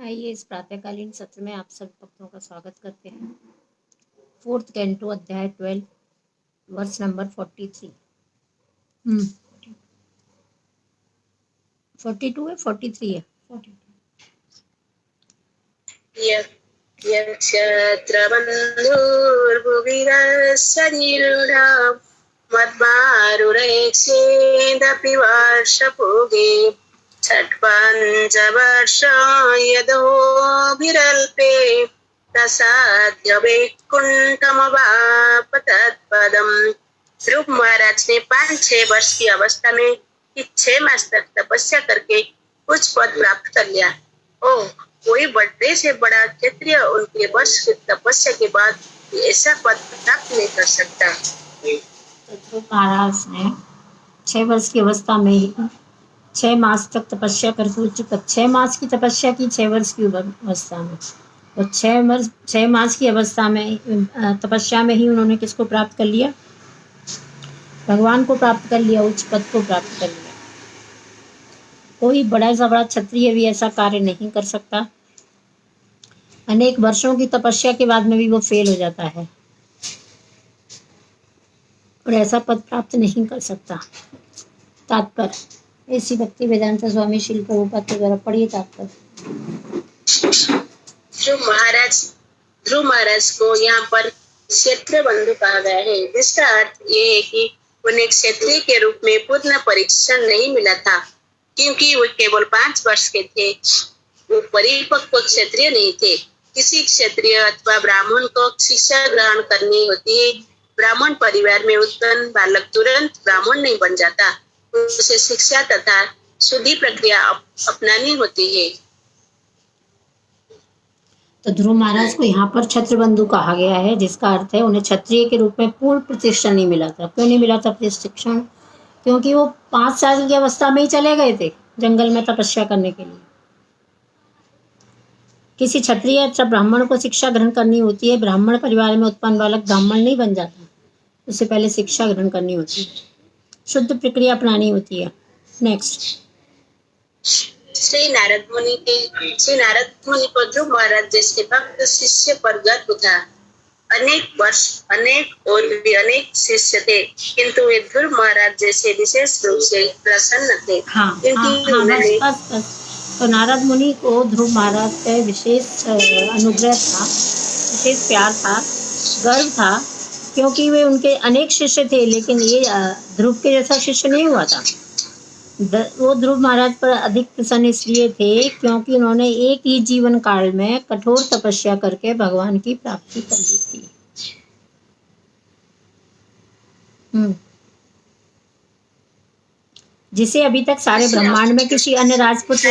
आइए इस प्रातःकालीन सत्र में आप सब भक्तों का स्वागत करते हैं। 4th कैंटो अध्याय 12 वर्स नंबर 43। 42 है 43 है 42। यत्र बन्धुर्भुविरसनिरूढां मद्मारुरेक्षेदपि वर्षभोगे षट्पञ्चवर्ष यदोभिरल्पे प्रसाद्य वैकुण्ठमवाप तत्पदम्। ध्रुव महाराज ने 5-6 वर्ष की अवस्था में 6 मास तक तपस्या करके कुछ पद प्राप्त कर लिया। ओह, कोई बड़े से बड़ा क्षत्रिय उनके वर्ष की तपस्या के बाद ऐसा पद प्राप्त नहीं कर सकता। ध्रुव महाराज ने 6 वर्ष की अवस्था में ही 6 मास तक तपस्या करके उच्च पद 6 मास की तपस्या की 6 वर्ष की अवस्था में, और 6 मास की अवस्था में तपस्या में ही उन्होंने किसको प्राप्त कर लिया? भगवान को प्राप्त कर लिया, उच्च पद को प्राप्त कर लिया। कोई बड़ा से बड़ा क्षत्रिय भी ऐसा कार्य नहीं कर सकता। अनेक वर्षों की तपस्या के बाद में भी वो फेल हो जाता है और ऐसा पद प्राप्त नहीं कर सकता। तात्पर्य ऐसी भक्ति वेदांत स्वामी श्रील प्रभुपाद के द्वारा पढ़िए तात्पर्य। ध्रुव महाराज को यहाँ पर क्षेत्र बंधु कहा गया है, जिसका अर्थ ये है कि उन्हें क्षत्रिय के रूप में पूर्ण परीक्षण नहीं मिला था, क्योंकि वो केवल 5 वर्ष के थे। वो परिपक्व क्षत्रिय नहीं थे। किसी क्षत्रिय अथवा ब्राह्मण को शिक्षा ग्रहण करनी होती है। ब्राह्मण परिवार में उत्पन्न बालक तुरंत ब्राह्मण नहीं बन जाता। उसे शिक्षा तथा शुद्धि प्रक्रिया अपनानी होती है। तो ध्रुव महाराज को यहाँ पर छत्रबंधु कहा गया है, जिसका अर्थ है उन्हें क्षत्रिय के रूप में पूर्ण प्रतिष्ठा नहीं मिला था। क्यों नहीं मिला था प्रतिष्ठा? क्योंकि वो 5 साल की अवस्था में ही चले गए थे जंगल में तपस्या करने के लिए। किसी क्षत्रिय अथवा ब्राह्मण को शिक्षा ग्रहण करनी होती है। ब्राह्मण परिवार में उत्पन्न बालक ब्राह्मण नहीं बन जाता, उससे पहले शिक्षा ग्रहण करनी होती है, शुद्ध प्रक्रिया अपनानी होती है। नेक्स्ट, श्री नारद मुनि को ध्रुव महाराज जैसे भक्त शिष्य पर गर्व था। अनेक और भी अनेक शिष्य थे, किंतु वे ध्रुव महाराज जैसे विशेष रूप से प्रसन्न थे। तो नारद मुनि को ध्रुव महाराज पे विशेष अनुग्रह था, विशेष प्यार था, गर्व था, क्योंकि वे उनके अनेक शिष्य थे, लेकिन ये ध्रुव के जैसा शिष्य नहीं हुआ था। वो ध्रुव महाराज पर अधिक प्रसन्न इसलिए थे क्योंकि उन्होंने एक ही जीवन काल में कठोर तपस्या करके भगवान की प्राप्ति कर ली थी। जिसे अभी तक सारे ब्रह्मांड में किसी अन्य राजपुत्र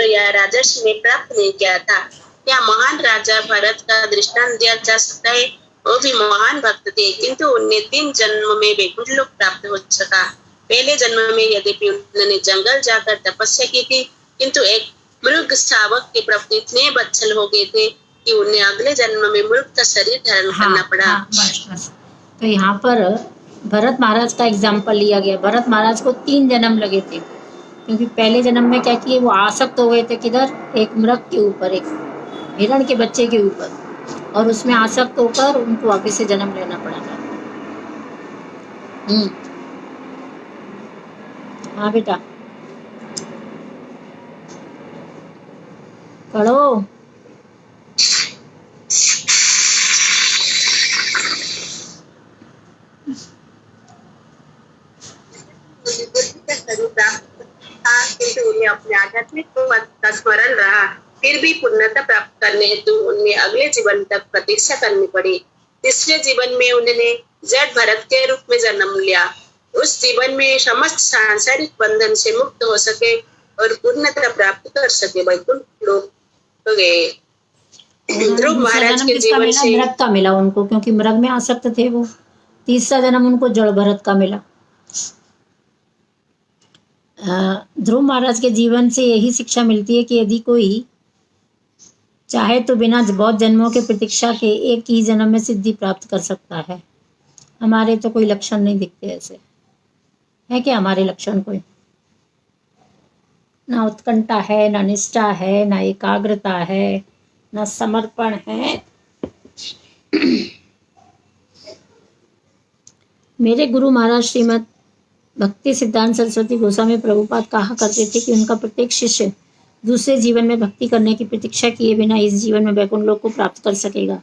या राजर्षि ने प्राप्त नहीं किया था। क्या महान राजा भरत का दृष्टांत दिया जा सकता है? वो भी महान भक्त थे, किंतु उन्हें 3 जन्म में वैकुंठ लोक प्राप्त हो सका। पहले जन्म में यद्यपि उन्होंने जंगल जाकर तपस्या की थी, किंतु एक मृग शावक के प्रति इतने बच्चल हो गए थे कि उन्हें अगले जन्म में मृग का शरीर धारण करना पड़ा। तो यहाँ पर भरत महाराज का एग्जाम्पल लिया गया। भरत महाराज को 3 जन्म लगे थे, क्योंकि पहले जन्म में क्या किए, वो आसक्त हो गए थे किधर? एक मृग के ऊपर, एक हिरण के बच्चे के ऊपर, और उसमें आसक्त होकर उनको वापस से जन्म लेना पड़ा था। हाँ बेटा, पढ़ो। किंतु उन्हें अपने आध्यात्मिक पद का स्मरण रहा। फिर भी पूर्णता प्राप्त करने हेतु उन्हें अगले जीवन तक प्रतीक्षा करनी पड़ी। तीसरे जीवन में उन्होंने जड़ भरत के रूप में जन्म लिया। उस जीवन में समस्त सांसारिक बंधन से मुक्त हो सके और पूर्णता प्राप्त कर सके, वैकुंठ लोक हो गए। ध्रुव महाराज के जीवन से मृग का मिला उनको, क्योंकि मृग में आसक्त थे वो। तीसरा जन्म उनको जड़ भरत का मिला। ध्रुव महाराज के जीवन से यही शिक्षा मिलती है कि यदि कोई चाहे तो बिना बहुत जन्मों के प्रतीक्षा के एक ही जन्म में सिद्धि प्राप्त कर सकता है। हमारे तो कोई लक्षण नहीं दिखते ऐसे, है क्या हमारे लक्षण कोई? ना उत्कंठा है, ना निष्ठा है, ना एकाग्रता है, ना समर्पण है। मेरे गुरु महाराज श्रीमद भक्ति सिद्धांत सरस्वती गोस्वामी प्रभुपाद कहा करते थे कि उनका प्रत्येक शिष्य दूसरे जीवन में भक्ति करने की प्रतीक्षा किए बिना इस जीवन में वैकुंठ लोक को प्राप्त कर सकेगा।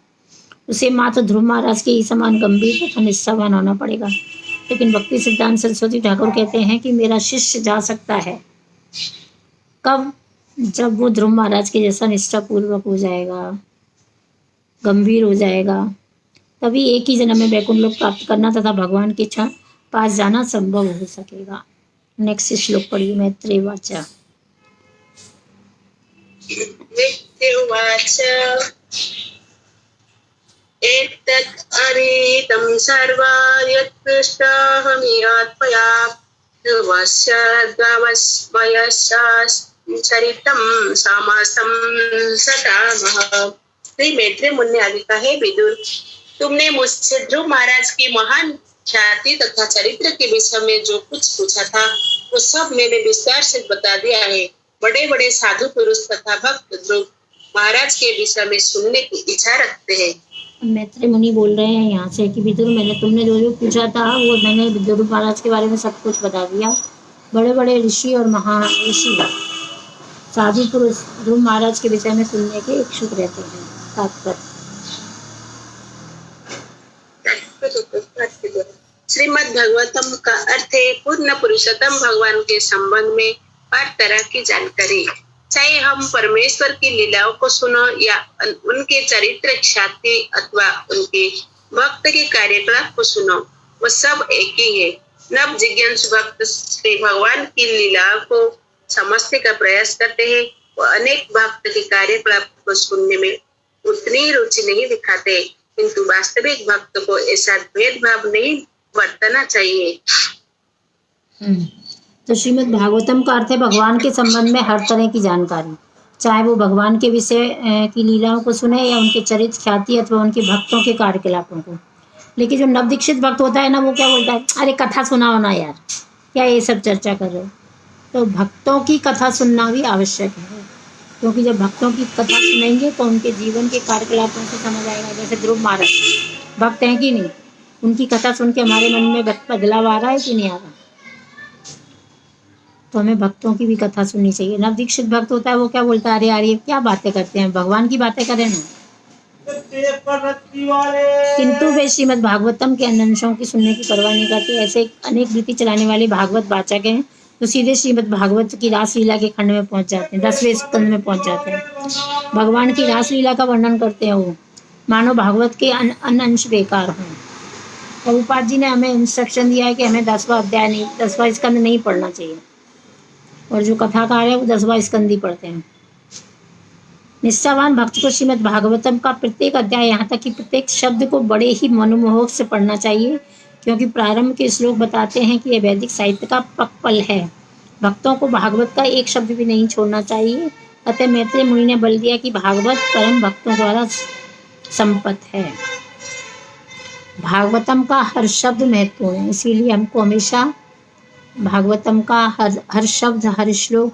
उसे मात्र ध्रुव महाराज के ही समान गंभीर तथा निष्ठावान होना पड़ेगा। लेकिन भक्ति सिद्धांत सरस्वती ठाकुर कहते हैं कि मेरा शिष्य जा सकता है कब? जब वो ध्रुव महाराज के जैसा निष्ठापूर्वक हो जाएगा, गंभीर हो जाएगा, तभी एक ही जन्म में वैकुंठ लोक प्राप्त करना तथा भगवान के पास जाना संभव हो सकेगा। नेक्स्ट श्लोक पढ़िए। मैत्रेय वाचा। उवाच एतत् अरीतं सर्वा यत्पृष्टाहमियात्मया ध्रुवस्य चरितं समासं सतामः। श्री मैत्रेय मुनि आगे कहे, विदुर, तुमने मुझसे ध्रुव महाराज की महान ख्याति तथा चरित्र के विषय में जो कुछ पूछा था वो सब मैंने विस्तार से बता दिया है। बड़े बड़े साधु पुरुष तथा भक्त ध्रुव महाराज के विषय में सुनने की इच्छा रखते हैं। मैत्रेय मुनि बोल रहे हैं यहाँ से कि विदुर, तुमने जो जो पूछा था वो मैंने ध्रुव महाराज के बारे में सब कुछ बता दिया। बड़े बड़े ऋषि और महाऋषि साधु पुरुष ध्रुव महाराज के विषय में सुनने के इच्छुक रहते हैं। तात्पर्य। श्रीमद् भागवतम का अर्थ है पूर्ण पुरुषोत्तम भगवान के संबंध में हर तरह की जानकारी। चाहे हम परमेश्वर की लीलाओं को सुनो या उनके चरित्र ख्याति अथवा उनके भक्त के कार्यकलाप को सुनो, वो सब एक ही है। नव जिज्ञासु भक्त श्री भगवान की लीलाओं को समझने का प्रयास करते हैं। वो अनेक भक्त के कार्यकलाप को सुनने में उतनी रुचि नहीं दिखाते, किंतु वास्तविक भक्त को ऐसा भेदभाव नहीं बरतना चाहिए। तो श्रीमद् भागवतम का अर्थ है भगवान के संबंध में हर तरह की जानकारी, चाहे वो भगवान के विषय की लीलाओं को सुने या उनके चरित्र ख्याति अथवा उनके भक्तों के कार्यकलापों को। लेकिन जो नवदीक्षित भक्त होता है ना, वो क्या बोलता है, अरे कथा सुनाओ ना यार, क्या ये सब चर्चा कर रहे हो। तो भक्तों की कथा सुनना भी आवश्यक है, क्योंकि जब भक्तों की कथा सुनेंगे तो उनके जीवन के कार्यकलापों से समझ आएगा। जैसे ध्रुव महाराज भक्त हैं कि नहीं, उनकी कथा सुन के हमारे मन में बदलाव आ रहा है कि नहीं आ रहा। तो हमें भक्तों की भी कथा सुननी चाहिए। नवदीक्षित भक्त होता है, वो क्या बोलता है, अरे यार ये क्या बातें करते हैं, भगवान की बातें करें ना। किंतु वे श्रीमद् भागवतम के अन्य अंशों की सुनने की परवाह नहीं करते। ऐसे अनेक वृत्ति चलाने वाले भागवत वाचक हैं तो सीधे श्रीमद् भागवत की रासलीला के खंड में पहुंच जाते हैं, 10वें स्कंद में पहुंच जाते हैं। भगवान की रासलीला का वर्णन करते हैं वो, मानो भागवत के अन्य अंश बेकार हों। प्रभुपाद जी ने हमें इंस्ट्रक्शन दिया है कि हमें 10वां अध्याय नहीं, 10वां स्कंद नहीं पढ़ना चाहिए, और जो कथाकार है वो 10वां स्कंद ही पढ़ते हैं। निष्ठावान भक्त को श्रीमद् भागवतम का प्रत्येक अध्याय, यहाँ तक कि प्रत्येक शब्द को बड़े ही मनोमोहक से पढ़ना चाहिए, क्योंकि प्रारंभ के श्लोक बताते हैं कि यह वैदिक साहित्य का पक्पल है। भक्तों को भागवत का एक शब्द भी नहीं छोड़ना चाहिए। अतः मैत्रेय मुनि ने बल दिया कि भागवत परम भक्तों द्वारा संपत्ति है। भागवतम का हर शब्द महत्वपूर्ण है, इसीलिए हमको हमेशा भागवतम का हर शब्द, हर श्लोक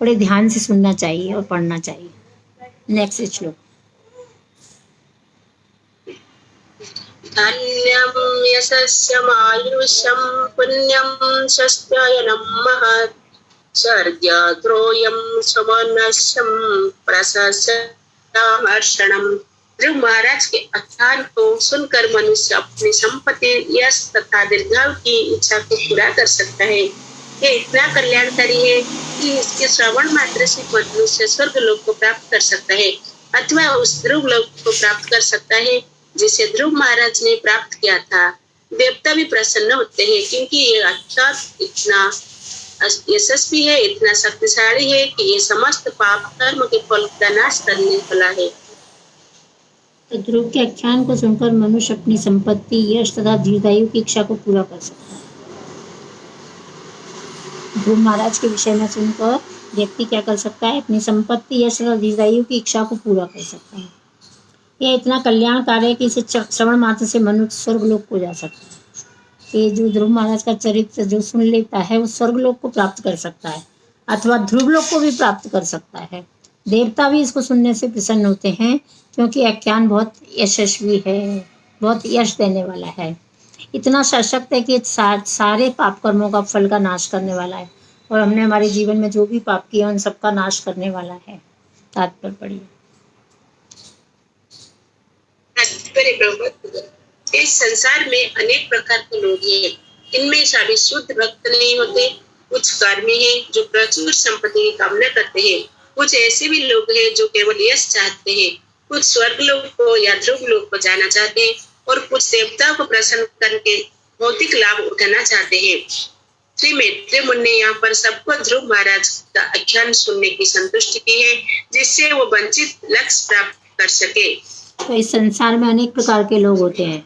बड़े ध्यान से सुनना चाहिए और पढ़ना चाहिए। नेक्स्ट श्लोक। धन्यं यशस्यमायुष्यं पुण्यं शस्त्रयनं महत् स्वर्गत्रोयं समनस्यं प्रशस्तामर्षणम्। ध्रुव महाराज के अख्यान को सुनकर मनुष्य अपनी संपत्ति, यश तथा दीर्घायु की इच्छा को पूरा कर सकता है। ये इतना कल्याणकारी है कि इसके श्रवण मात्र से मनुष्य स्वर्ग लोक को प्राप्त कर सकता है, अथवा उस ध्रुव लोक को प्राप्त कर सकता है जिसे ध्रुव महाराज ने प्राप्त किया था। देवता भी प्रसन्न होते हैं, क्योंकि ये अख्यान इतना यशस्वी है, इतना शक्तिशाली है कि ये समस्त पाप कर्म के फल का नाश करने वाला है। तो ध्रुव के आख्यान को सुनकर मनुष्य अपनी संपत्ति, यश तथा दीर्घायु की इच्छा को पूरा कर सकता है। ध्रुव महाराज के विषय में सुनकर व्यक्ति क्या कर सकता है, अपनी संपत्ति, यश तथा दीर्घायु की इच्छा को पूरा कर सकता है। यह इतना कल्याणकारी है कि इसे श्रवण मात्र से मनुष्य स्वर्गलोक को जा सकता है। ये जो ध्रुव महाराज का चरित्र जो सुन लेता है वो स्वर्गलोक को प्राप्त कर सकता है। अथवा ध्रुवलोक को भी प्राप्त कर सकता है। देवता भी इसको सुनने से प्रसन्न होते हैं क्योंकि आख्यान बहुत यशस्वी है, बहुत यश देने वाला है, इतना सशक्त है कि सारे पाप कर्मों का फल का नाश करने वाला है और हमने हमारे जीवन में जो भी पाप किया उन सबका नाश करने वाला है। तात्पर्य पढ़िए। इस संसार में अनेक प्रकार के लोग हैं। इनमें सभी शुद्ध भक्त नहीं होते। कुछ कर्मी हैं जो प्रचुर संपत्ति की कामना करते हैं। कुछ ऐसे भी लोग हैं जो केवल यश चाहते हैं। कुछ स्वर्ग लोक को या ध्रुव लोक को जाना चाहते हैं और कुछ देवताओं को प्रसन्न करके भौतिक लाभ उठाना चाहते हैं। श्री मैत्रेय मुनि ने यहाँ पर सबको ध्रुव महाराज का आख्यान सुनने की संतुष्टि की है, जिससे वो वंचित लक्ष्य प्राप्त कर सके। तो इस संसार में अनेक प्रकार के लोग होते हैं,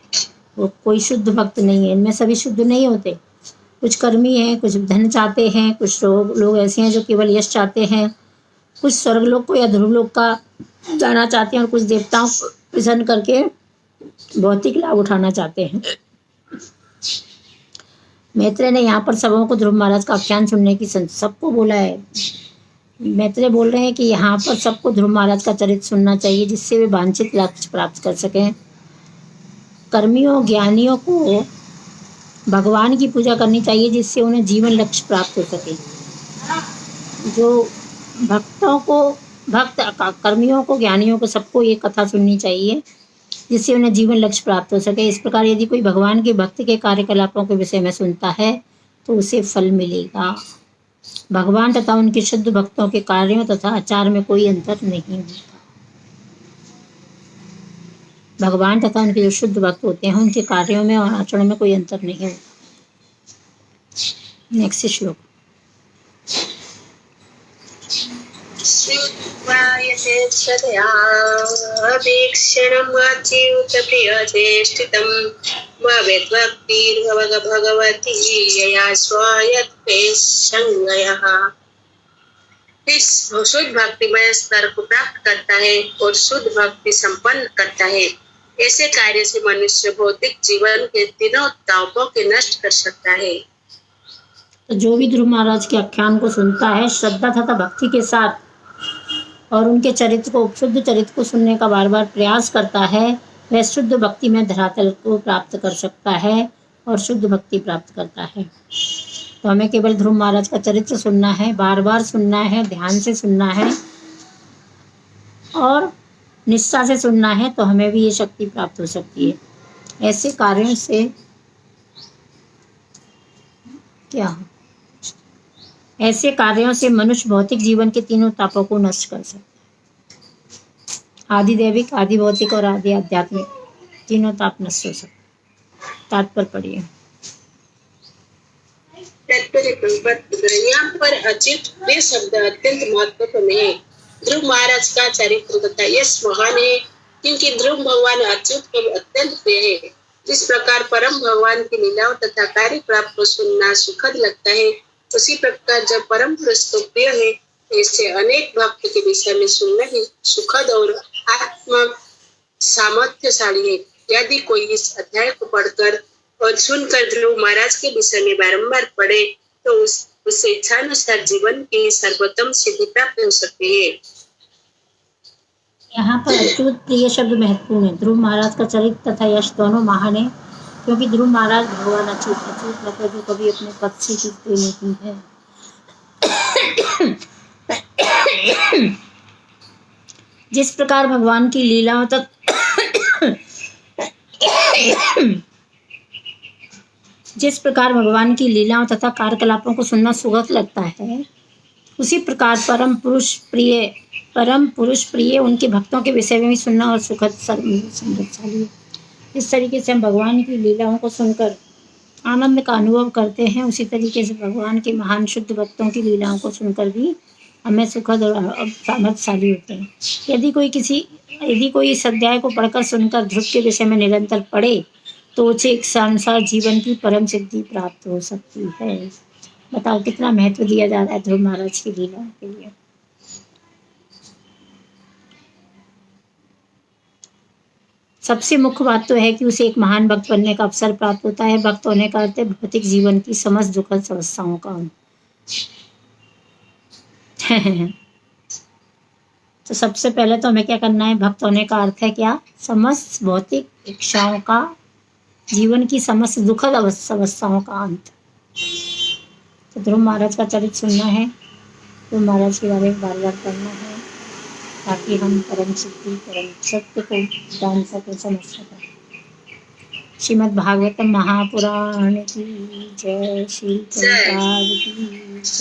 वो कोई शुद्ध भक्त नहीं है, इनमें सभी शुद्ध नहीं होते। कुछ कर्मी हैं, कुछ धन चाहते हैं, कुछ लोग ऐसे हैं जो केवल यश चाहते हैं, कुछ स्वर्गलोक को या ध्रुवलोक का जाना चाहते हैं और कुछ देवताओं को प्रसन्न करके भौतिक लाभ उठाना चाहते हैं। मैत्रेय ने यहाँ पर सबों को ध्रुव महाराज का आख्यान सुनने की सबको बोला है। मैत्रेय बोल रहे हैं कि यहाँ पर सबको ध्रुव महाराज का चरित्र सुनना चाहिए, जिससे वे वांछित लक्ष्य प्राप्त कर सकें। कर्मियों ज्ञानियों को भगवान की पूजा करनी चाहिए, जिससे उन्हें जीवन लक्ष्य प्राप्त हो सके। जो कर्मियों को ज्ञानियों को सबको ये कथा सुननी चाहिए, जिससे उन्हें जीवन लक्ष्य प्राप्त हो सके। इस प्रकार यदि कोई भगवान के भक्त के कार्यकलापों के विषय में सुनता है तो उसे फल मिलेगा। भगवान तथा उनके शुद्ध भक्तों के कार्यों तथा आचार में कोई अंतर नहीं होता। भगवान तथा उनके जो शुद्ध भक्त होते हैं उनके कार्यों में और आचरण में कोई अंतर नहीं होता। नेक्स्ट श्लोक। इस शुद्ध भक्तिमय स्तर को प्राप्त करता है और शुद्ध भक्ति संपन्न करता है। ऐसे कार्य से मनुष्य भौतिक जीवन के तीनों तापों के नष्ट कर सकता है। तो जो भी ध्रुव महाराज के आख्यान को सुनता है श्रद्धा तथा भक्ति के साथ और उनके चरित्र को, शुद्ध चरित्र को सुनने का बार बार प्रयास करता है, वह शुद्ध भक्ति में धरातल को प्राप्त कर सकता है और शुद्ध भक्ति प्राप्त करता है। तो हमें केवल ध्रुव महाराज का चरित्र सुनना है, बार बार सुनना है, ध्यान से सुनना है और निष्ठा से सुनना है, तो हमें भी ये शक्ति प्राप्त हो सकती है। ऐसे कार्यों से ऐसे कार्यों से मनुष्य भौतिक जीवन के तीनों तापों को नष्ट कर सकता है। आदि दैविक, आदि भौतिक और आदि आध्यात्मिक तीनों ताप नष्ट हो सकते। तात्पर्य पढ़िए। यहाँ पर अच्युत प्रिय शब्द अत्यंत महत्वपूर्ण है। ध्रुव महाराज का चरित्र तथा यश महान है, क्योंकि ध्रुव भगवान अच्युत को अत्यंत प्रिय है। जिस प्रकार परम भगवान की लीलाओं तथा कार्यकलाप को सुनना सुखद लगता है, उसी प्रकार जब परम पुरुष को प्रिय है, ऐसे अनेक भक्त के विषय में सुनना ही सुखद और आत्म सामर्थ्यशाली है। यदि कोई इस अध्याय को पढ़कर और सुनकर ध्रुव महाराज के विषय में बारंबार पढ़े तो उससे इच्छानुसार जीवन की सर्वोत्तम सिद्धि प्राप्त हो सकती है। यहाँ पर अच्युत प्रिय शब्द महत्वपूर्ण है। ध्रुव महाराज का चरित्र तथा यश दोनों महान है, क्योंकि ध्रुव महाराज भगवान अच्युत मतलब जो कभी अपने पद से चूकते नहीं है। जिस प्रकार भगवान की लीलाओं तक जिस प्रकार भगवान की लीलाओं तथा कार्यकलापों को सुनना सुखद लगता है, उसी प्रकार परम पुरुष प्रिय उनके भक्तों के विषय में भी सुनना और सुखद समृद्धशाली है। इस तरीके से हम भगवान की लीलाओं को सुनकर आनंद का अनुभव करते हैं, उसी तरीके से भगवान के महान शुद्ध भक्तों की लीलाओं को सुनकर भी हमें सुखद और सामर्थ्यशाली होते हैं। यदि कोई इस अध्याय को पढ़कर सुनकर ध्रुव के विषय में निरंतर पढ़े तो उसे एक संसार जीवन की परम सिद्धि प्राप्त हो सकती है। बताओ कितना महत्व दिया जा रहा है ध्रुव महाराज की लीलाओं के लिए। सबसे मुख्य बात तो है कि उसे एक महान भक्त बनने का अवसर प्राप्त होता है। भक्त होने का अर्थ है भौतिक जीवन की समस्त दुखद समस्याओं का तो सबसे पहले तो हमें क्या करना है? भक्त होने का अर्थ है क्या? समस्त भौतिक इच्छाओं का, जीवन की समस्त दुखद अवस्थाओं का अंत। तो ध्रुव महाराज का चरित्र सुनना है, ध्रुव महाराज के बारे में बार बार पढ़ना है, ताकि हम परम सिद्धि, परम सत्य को जान सकें, समझ सकें। श्रीमद् भागवतम महापुराण की जय, श्री प्रभुपाद की जय।